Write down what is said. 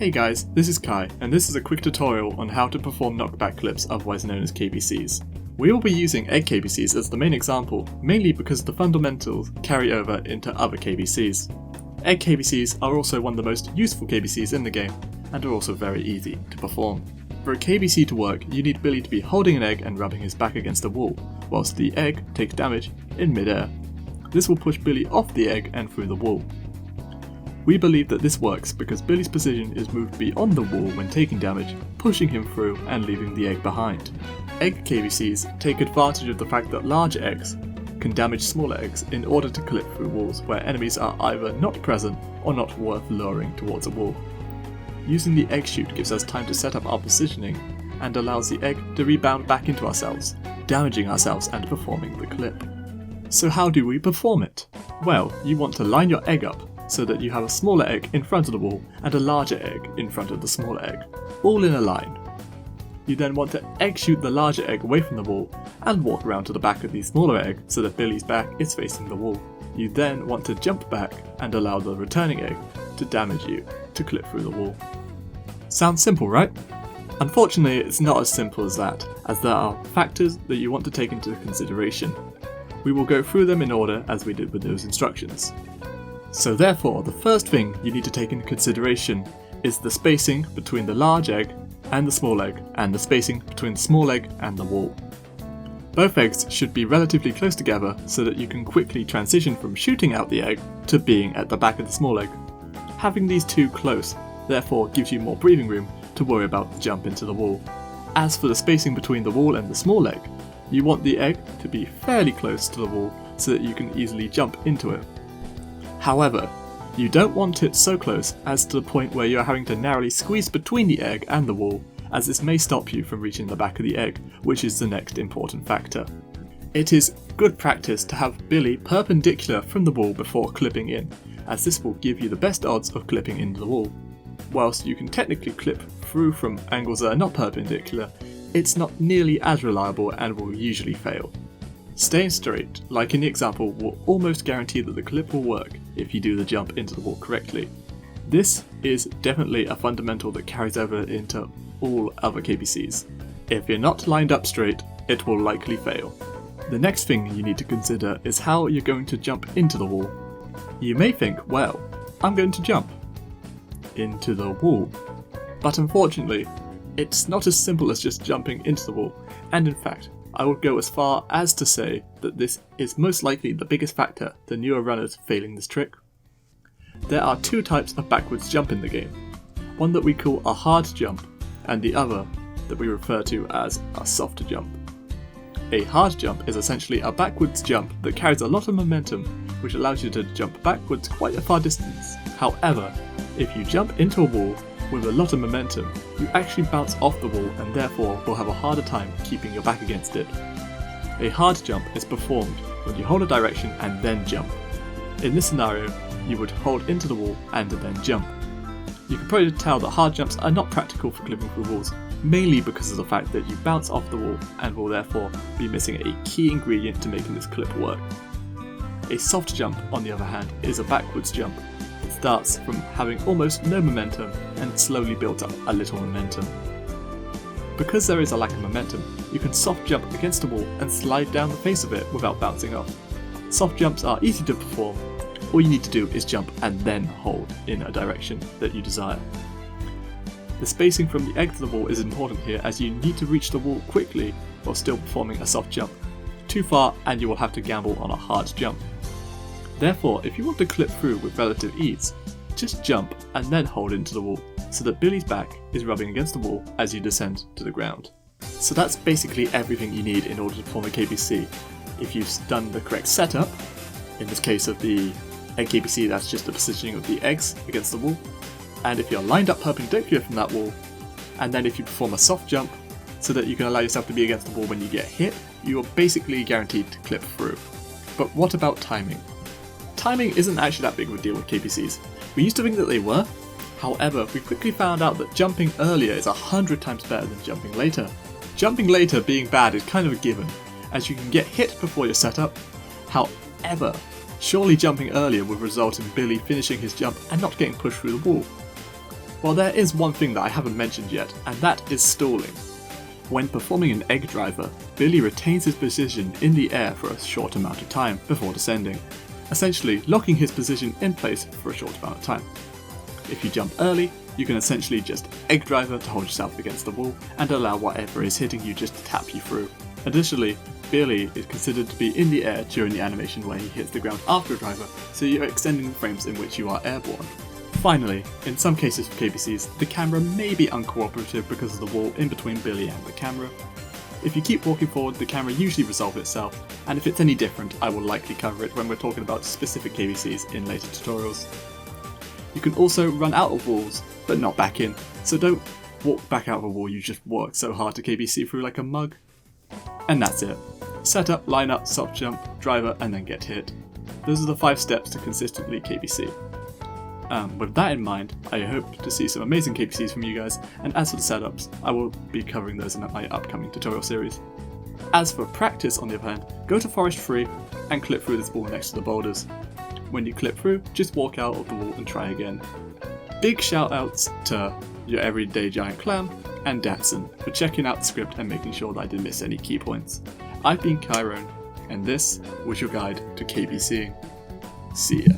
Hey guys, this is Kai, and this is a quick tutorial on how to perform knockback clips, otherwise known as KBCs. We will be using egg KBCs as the main example, mainly because the fundamentals carry over into other KBCs. Egg KBCs are also one of the most useful KBCs in the game, and are also very easy to perform. For a KBC to work, you need Billy to be holding an egg and rubbing his back against a wall, whilst the egg takes damage in mid-air. This will push Billy off the egg and through the wall. We believe that this works because Billy's position is moved beyond the wall when taking damage, pushing him through and leaving the egg behind. Egg KBCs take advantage of the fact that larger eggs can damage smaller eggs in order to clip through walls where enemies are either not present or not worth luring towards a wall. Using the egg chute gives us time to set up our positioning and allows the egg to rebound back into ourselves, damaging ourselves and performing the clip. So how do we perform it? Well, you want to line your egg up so that you have a smaller egg in front of the wall and a larger egg in front of the smaller egg, all in a line. You then want to egg shoot the larger egg away from the wall and walk around to the back of the smaller egg so that Billy's back is facing the wall. You then want to jump back and allow the returning egg to damage you to clip through the wall. Sounds simple, right? Unfortunately, it's not as simple as that, as there are factors that you want to take into consideration. We will go through them in order as we did with those instructions. So therefore, the first thing you need to take into consideration is the spacing between the large egg and the small egg, and the spacing between the small egg and the wall. Both eggs should be relatively close together so that you can quickly transition from shooting out the egg to being at the back of the small egg. Having these two close, therefore, gives you more breathing room to worry about the jump into the wall. As for the spacing between the wall and the small egg, you want the egg to be fairly close to the wall so that you can easily jump into it. However, you don't want it so close as to the point where you're having to narrowly squeeze between the egg and the wall, as this may stop you from reaching the back of the egg, which is the next important factor. It is good practice to have Billy perpendicular from the wall before clipping in, as this will give you the best odds of clipping into the wall. Whilst you can technically clip through from angles that are not perpendicular, it's not nearly as reliable and will usually fail. Staying straight, like in the example, will almost guarantee that the clip will work if you do the jump into the wall correctly. This is definitely a fundamental that carries over into all other KBCs. If you're not lined up straight, it will likely fail. The next thing you need to consider is how you're going to jump into the wall. You may think, well, I'm going to jump into the wall. But unfortunately, it's not as simple as just jumping into the wall, and in fact, I would go as far as to say that this is most likely the biggest factor to newer runners failing this trick. There are two types of backwards jump in the game, one that we call a hard jump and the other that we refer to as a soft jump. A hard jump is essentially a backwards jump that carries a lot of momentum, which allows you to jump backwards quite a far distance. However, if you jump into a wall with a lot of momentum, you actually bounce off the wall and therefore will have a harder time keeping your back against it. A hard jump is performed when you hold a direction and then jump. In this scenario, you would hold into the wall and then jump. You can probably tell that hard jumps are not practical for clipping through walls, mainly because of the fact that you bounce off the wall and will therefore be missing a key ingredient to making this clip work. A soft jump, on the other hand, is a backwards jump. It starts from having almost no momentum and slowly builds up a little momentum. Because there is a lack of momentum, you can soft jump against a wall and slide down the face of it without bouncing off. Soft jumps are easy to perform. All you need to do is jump and then hold in a direction that you desire. The spacing from the egg to the wall is important here, as you need to reach the wall quickly while still performing a soft jump. Too far and you will have to gamble on a hard jump. Therefore, if you want to clip through with relative ease, just jump and then hold into the wall so that Billy's back is rubbing against the wall as you descend to the ground. So that's basically everything you need in order to perform a KBC. If you've done the correct setup, in this case of the egg KBC, that's just the positioning of the eggs against the wall, and if you're lined up perpendicular from that wall, and then if you perform a soft jump so that you can allow yourself to be against the wall when you get hit, you are basically guaranteed to clip through. But what about timing? Timing isn't actually that big of a deal with KBCs. We used to think that they were, however, we quickly found out that jumping earlier is 100 times better than jumping later. Jumping later being bad is kind of a given, as you can get hit before your setup. However, surely jumping earlier would result in Billy finishing his jump and not getting pushed through the wall. Well, there is one thing that I haven't mentioned yet, and that is stalling. When performing an egg driver, Billy retains his position in the air for a short amount of time before descending, essentially locking his position in place for a short amount of time. If you jump early, you can essentially just egg driver to hold yourself against the wall and allow whatever is hitting you just to tap you through. Additionally, Billy is considered to be in the air during the animation where he hits the ground after a driver, so you're extending the frames in which you are airborne. Finally, in some cases for KBCs, the camera may be uncooperative because of the wall in between Billy and the camera. If you keep walking forward, the camera usually resolves itself, and if it's any different, I will likely cover it when we're talking about specific KBCs in later tutorials. You can also run out of walls, but not back in, so don't walk back out of a wall you just worked so hard to KBC through like a mug. And that's it. Set up, line up, soft jump, driver, and then get hit. Those are the 5 steps to consistently KBC. With that in mind, I hope to see some amazing KBCs from you guys, and as for the setups, I will be covering those in my upcoming tutorial series. As for practice, on the other hand, go to Forest 3 and clip through this wall next to the boulders. When you clip through, just walk out of the wall and try again. Big shout outs to your everyday giant Clam and Datsun for checking out the script and making sure that I didn't miss any key points. I've been Kyrrone, and this was your guide to KBCing. See ya.